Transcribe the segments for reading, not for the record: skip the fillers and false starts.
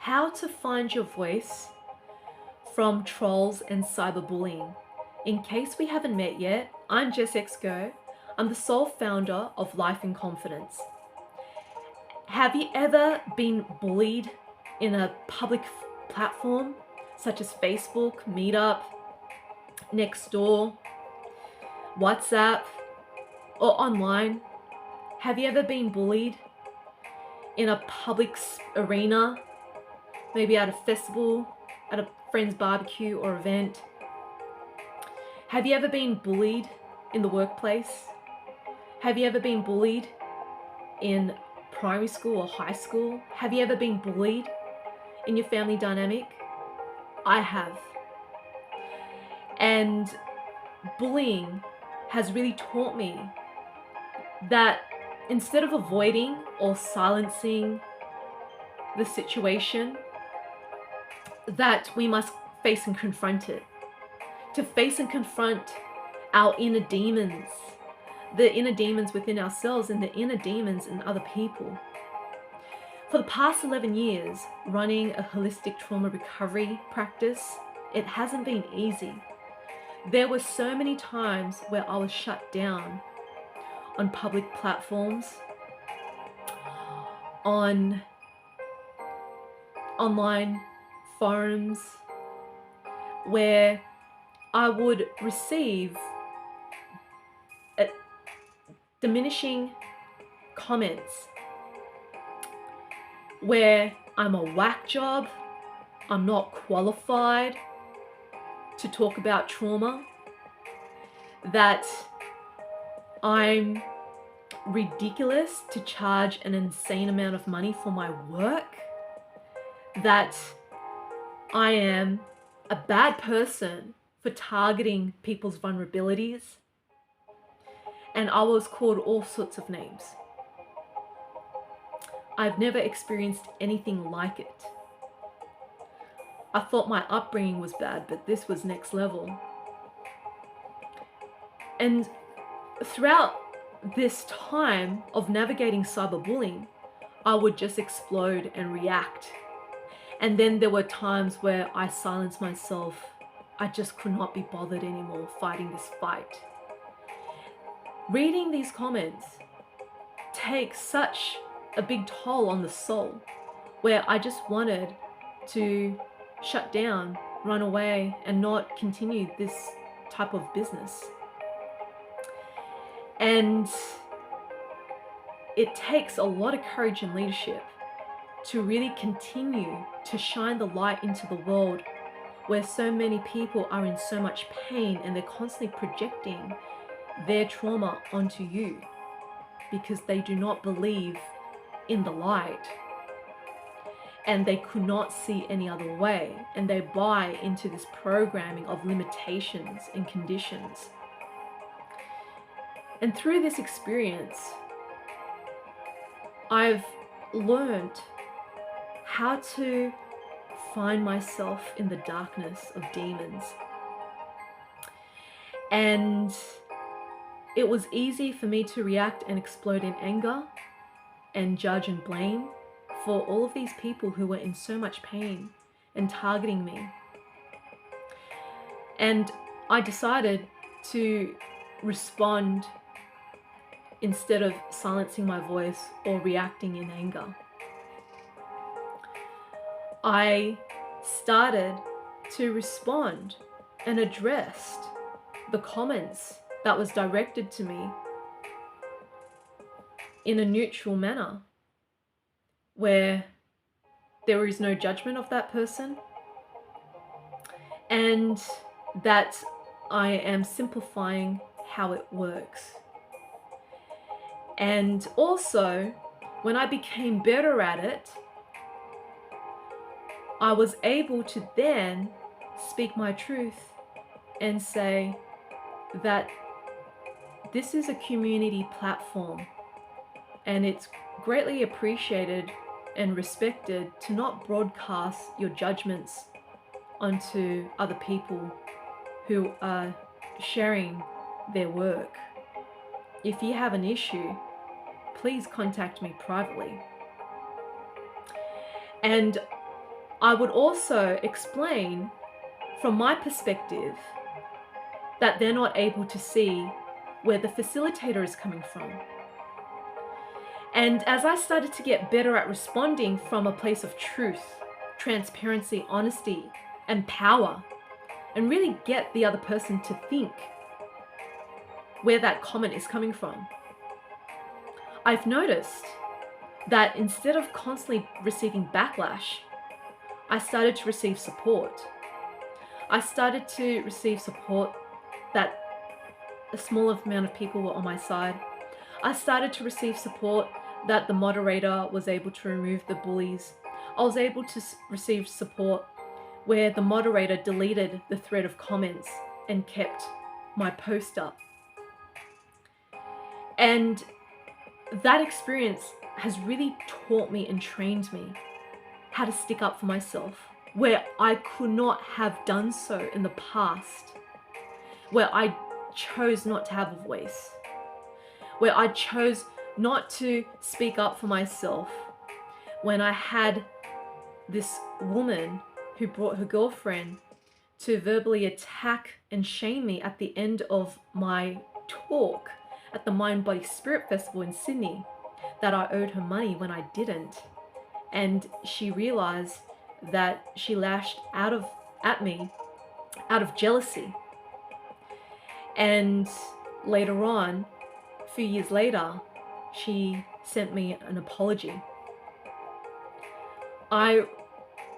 How to Find Your Voice from Trolls and Cyberbullying. In case we haven't met yet, I'm Jess. I'm the sole founder of Life in Confidence. Have you ever been bullied in a public platform such as Facebook, Meetup, Nextdoor, WhatsApp, or online? Have you ever been bullied in a public arena, maybe at a festival, at a friend's barbecue or event? Have you ever been bullied in the workplace? Have you ever been bullied in primary school or high school? Have you ever been bullied in your family dynamic? I have. And bullying has really taught me that instead of avoiding or silencing the situation, that we must face and confront it. To face and confront our inner demons, the inner demons within ourselves and the inner demons in other people. For the past 11 years, running a holistic trauma recovery practice, it hasn't been easy. There were so many times where I was shut down on public platforms, on online forums, where I would receive diminishing comments, where I'm a whack job, I'm not qualified to talk about trauma, that I'm ridiculous to charge an insane amount of money for my work, that I am a bad person for targeting people's vulnerabilities, and I was called all sorts of names. I've never experienced anything like it. I thought my upbringing was bad, but this was next level. And throughout this time of navigating cyberbullying, I would just explode and react. And then there were times where I silenced myself. I just could not be bothered anymore fighting this fight. Reading these comments takes such a big toll on the soul, where I just wanted to shut down, run away, and not continue this type of business. And it takes a lot of courage and leadership to really continue to shine the light into the world where so many people are in so much pain and they're constantly projecting their trauma onto you because they do not believe in the light and they could not see any other way, and they buy into this programming of limitations and conditions. And through this experience, I've learned how to find myself in the darkness of demons. And it was easy for me to react and explode in anger and judge and blame for all of these people who were in so much pain and targeting me. And I decided to respond instead of silencing my voice or reacting in anger. I started to respond and addressed the comments that was directed to me in a neutral manner, where there is no judgment of that person, and that I am simplifying how it works. And also, when I became better at it, I was able to then speak my truth and say that this is a community platform and it's greatly appreciated and respected to not broadcast your judgments onto other people who are sharing their work. If you have an issue, please contact me privately. And I would also explain from my perspective that they're not able to see where the facilitator is coming from. And as I started to get better at responding from a place of truth, transparency, honesty, and power, and really get the other person to think where that comment is coming from, I've noticed that instead of constantly receiving backlash, I started to receive support. I started to receive support that a small amount of people were on my side. I started to receive support that the moderator was able to remove the bullies. I was able to receive support where the moderator deleted the thread of comments and kept my post up. And that experience has really taught me and trained me how to stick up for myself, where I could not have done so in the past, where I chose not to have a voice, where I chose not to speak up for myself when I had this woman who brought her girlfriend to verbally attack and shame me at the end of my talk at the Mind Body Spirit Festival in Sydney, that I owed her money when I didn't. And she realized that she lashed at me out of jealousy. And later on, a few years later, she sent me an apology. I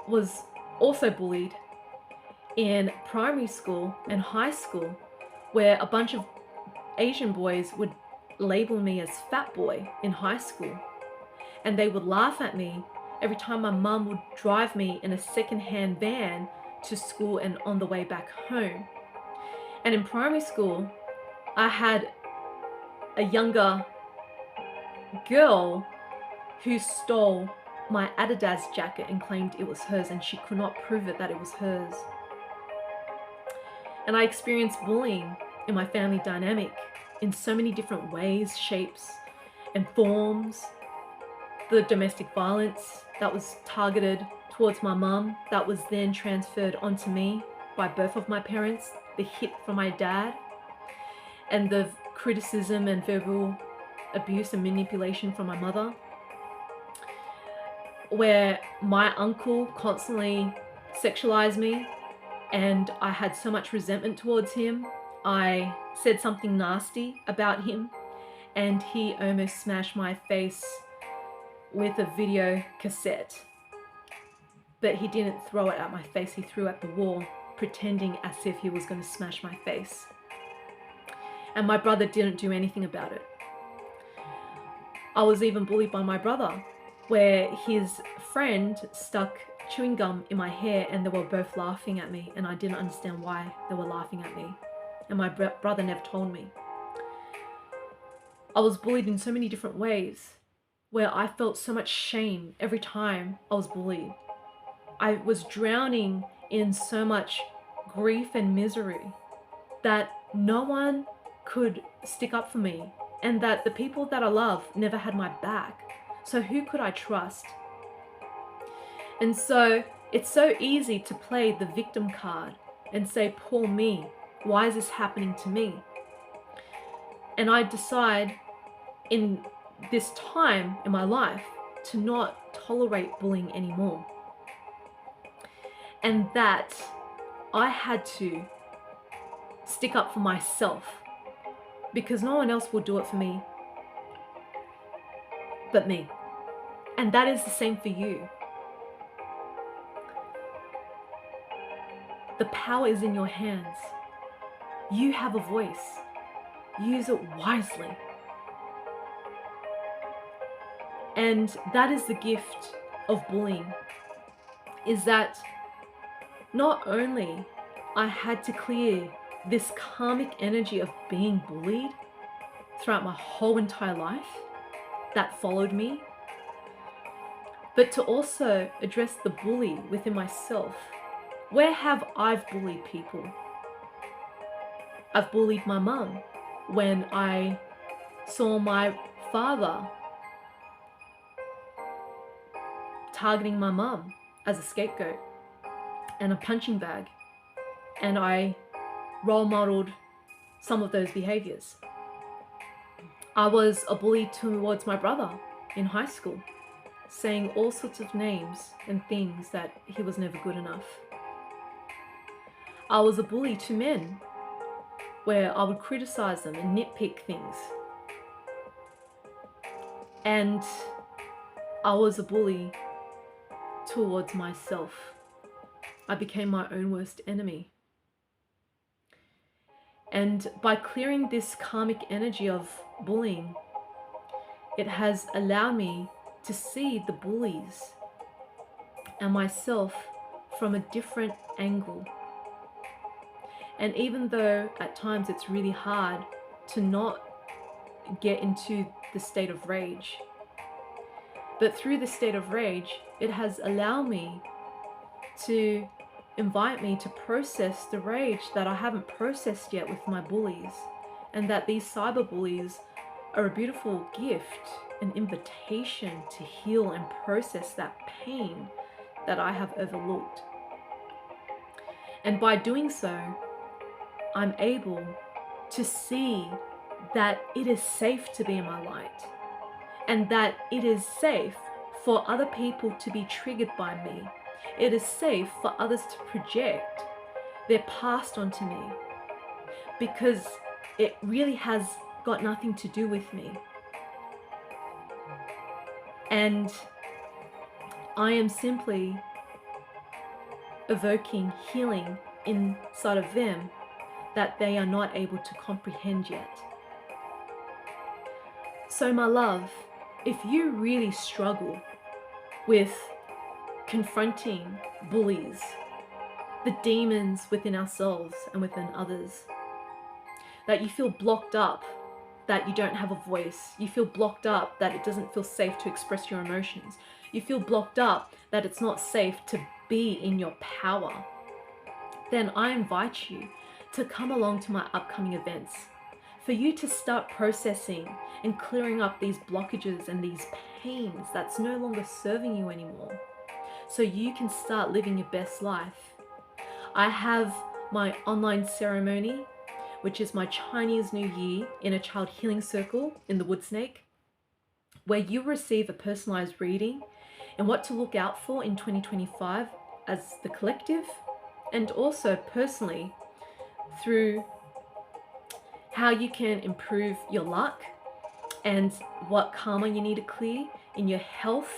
was also bullied in primary school and high school, where a bunch of Asian boys would label me as fat boy in high school. And they would laugh at me every time my mum would drive me in a second-hand van to school and on the way back home. And in primary school, I had a younger girl who stole my Adidas jacket and claimed it was hers, and she could not prove it that it was hers. And I experienced bullying in my family dynamic in so many different ways, shapes, and forms. The domestic violence that was targeted towards my mum, that was then transferred onto me by both of my parents, the hit from my dad, and the criticism and verbal abuse and manipulation from my mother, where my uncle constantly sexualized me and I had so much resentment towards him. I said something nasty about him and he almost smashed my face with a video cassette. But he didn't throw it at my face, he threw it at the wall, pretending as if he was going to smash my face. And my brother didn't do anything about it. I was even bullied by my brother, where his friend stuck chewing gum in my hair and they were both laughing at me, and I didn't understand why they were laughing at me. And my brother never told me. I was bullied in so many different ways, where I felt so much shame every time I was bullied. I was drowning in so much grief and misery that no one could stick up for me, and that the people that I love never had my back. So who could I trust? And so it's so easy to play the victim card and say, poor me, why is this happening to me? And I decide in this time in my life to not tolerate bullying anymore. And that I had to stick up for myself, because no one else will do it for me but me. And that is the same for you. The power is in your hands. You have a voice. Use it wisely. And that is the gift of bullying, is that not only I had to clear this karmic energy of being bullied throughout my whole entire life that followed me, but to also address the bully within myself. Where have I bullied people? I've bullied my mum when I saw my father targeting my mum as a scapegoat and a punching bag, and I role modeled some of those behaviors. I was a bully towards my brother in high school, saying all sorts of names and things that he was never good enough. I was a bully to men, where I would criticize them and nitpick things. And I was a bully towards myself. I became my own worst enemy. And by clearing this karmic energy of bullying, it has allowed me to see the bullies and myself from a different angle. And even though at times it's really hard to not get into the state of rage, but through the state of rage, it has allowed me to invite me to process the rage that I haven't processed yet with my bullies, and that these cyberbullies are a beautiful gift, an invitation to heal and process that pain that I have overlooked. And by doing so, I'm able to see that it is safe to be in my light, and that it is safe for other people to be triggered by me. It is safe for others to project their past onto me, because it really has got nothing to do with me. And I am simply evoking healing inside of them that they are not able to comprehend yet. So my love, if you really struggle with confronting bullies, the demons within ourselves and within others, that you feel blocked up, that you don't have a voice, you feel blocked up that it doesn't feel safe to express your emotions, you feel blocked up that it's not safe to be in your power, then I invite you to come along to my upcoming events, for you to start processing and clearing up these blockages and these pains that's no longer serving you anymore, so you can start living your best life. I have my online ceremony, which is my Chinese New Year in a child healing circle in the Wood Snake, where you receive a personalized reading and what to look out for in 2025 as the collective, and also personally through how you can improve your luck and what karma you need to clear in your health,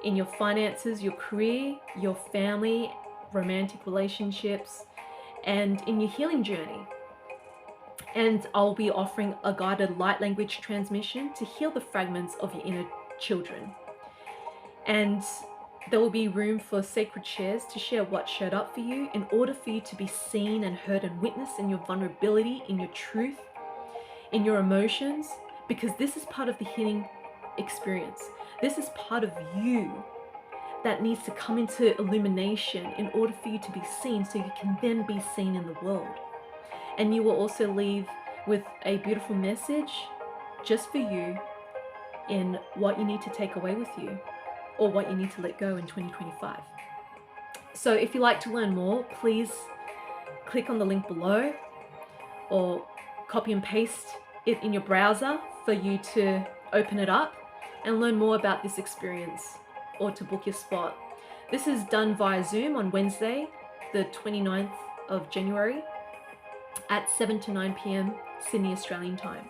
in your finances, your career, your family, romantic relationships, and in your healing journey. And I'll be offering a guided light language transmission to heal the fragments of your inner children. And there will be room for sacred shares to share what showed up for you in order for you to be seen and heard and witnessed in your vulnerability, in your truth, in your emotions, because this is part of the healing experience. This is part of you that needs to come into illumination in order for you to be seen, so you can then be seen in the world. And you will also leave with a beautiful message just for you in what you need to take away with you, or what you need to let go in 2025. So if you'd like to learn more, please click on the link below or copy and paste it in your browser for you to open it up and learn more about this experience, or to book your spot. This is done via Zoom on Wednesday, the 29th of January at 7 to 9 p.m. Sydney Australian time.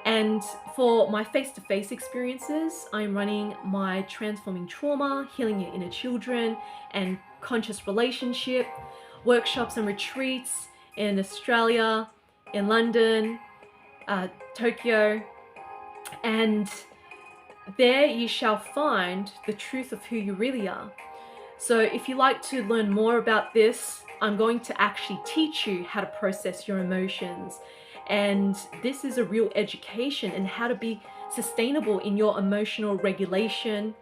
And for my face-to-face experiences, I'm running my Transforming Trauma, Healing Your Inner Children, and Conscious Relationship workshops and retreats in Australia, in London, Tokyo, and there you shall find the truth of who you really are. So if you'd like to learn more about this, I'm going to actually teach you how to process your emotions. And this is a real education in how to be sustainable in your emotional regulation,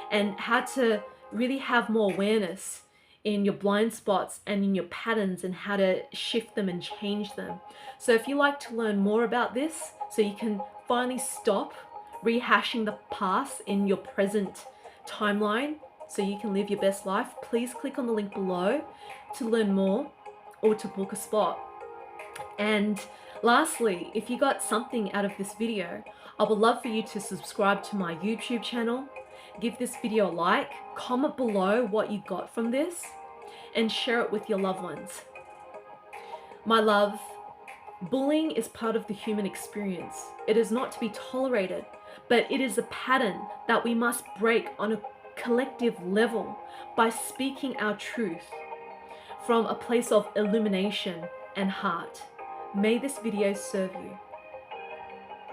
and how to really have more awareness in your blind spots and in your patterns, and how to shift them and change them. So if you like to learn more about this, so you can finally stop rehashing the past in your present timeline so you can live your best life, please click on the link below to learn more or to book a spot. And lastly, if you got something out of this video, I would love for you to subscribe to my YouTube channel, give this video a like, comment below what you got from this, and share it with your loved ones. My love, bullying is part of the human experience. It is not to be tolerated, but it is a pattern that we must break on a collective level by speaking our truth from a place of illumination and heart. May this video serve you.